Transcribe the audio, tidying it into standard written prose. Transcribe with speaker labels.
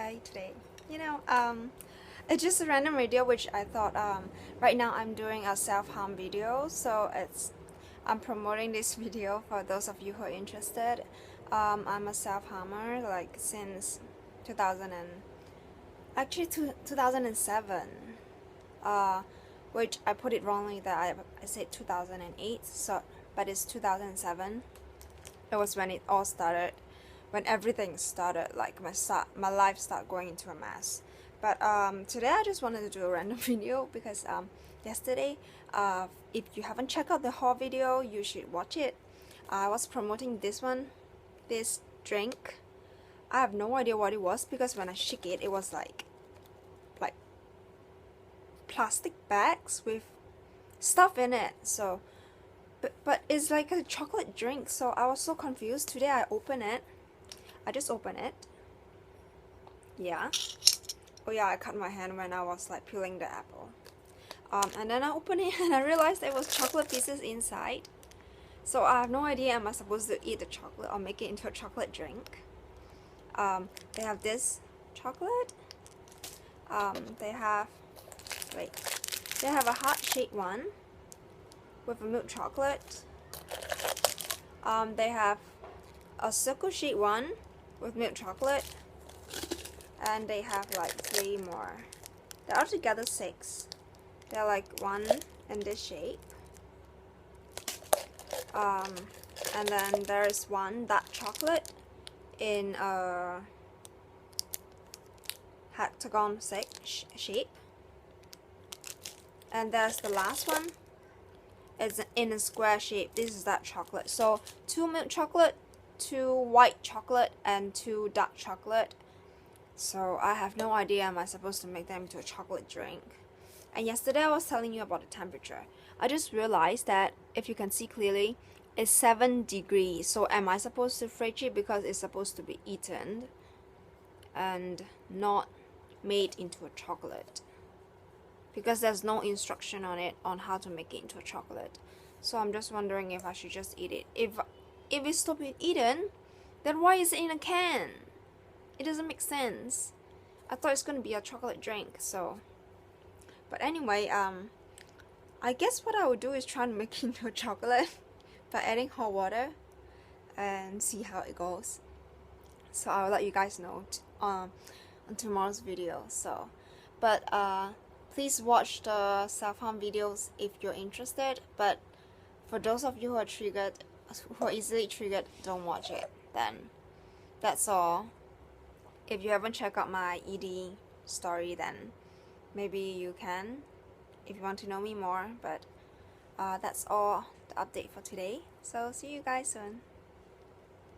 Speaker 1: hi today. It's just a random video which I thought right now I'm doing a self-harm video, so I'm promoting this video for those of you who are interested. I'm a self-harmer like since 2000 and actually 2007, which I put it wrongly that I said 2008, so but it's 2007. It was when it all started, when everything started, like my life started going into a mess. But today I just wanted to do a random video because yesterday, if you haven't checked out the haul video, you should watch it. I was promoting this drink. I have no idea what it was because when I shook it, it was like plastic bags with stuff in it. So but it's like a chocolate drink, so I was so confused. Today I just opened it. Yeah. Oh yeah, I cut my hand when I was like peeling the apple. And then I opened it and I realized there was chocolate pieces inside. So I have no idea, am I supposed to eat the chocolate or make it into a chocolate drink? They have this chocolate. They have a heart-shaped one with a milk chocolate. They have a circle-shaped one with milk chocolate, and they have like 3 more. They're altogether 6. They're like one in this shape. And then there is one dark chocolate in a hexagon shape. And there's the last one. It's in a square shape. This is that chocolate. So 2 milk chocolate, 2 white chocolate, and 2 dark chocolate. So I have no idea, am I supposed to make them into a chocolate drink? And yesterday I was telling you about the temperature. I just realized that, if you can see clearly, it's 7 degrees. So am I supposed to fridge it because it's supposed to be eaten and not made into a chocolate? Because there's no instruction on it on how to make it into a chocolate. So I'm just wondering if I should just eat it. If it's to be eaten, then why is it in a can? It doesn't make sense. I thought it's gonna be a chocolate drink, so. But anyway, I guess what I would do is try and make it into a chocolate by adding hot water and see how it goes. So I'll let you guys know on tomorrow's video. So, but please watch the self-harm videos if you're interested. But for those of you who are easily triggered, don't watch it. Then that's all. If you haven't checked out my ED story, then maybe you can if you want to know me more. But that's all the update for today. So see you guys soon.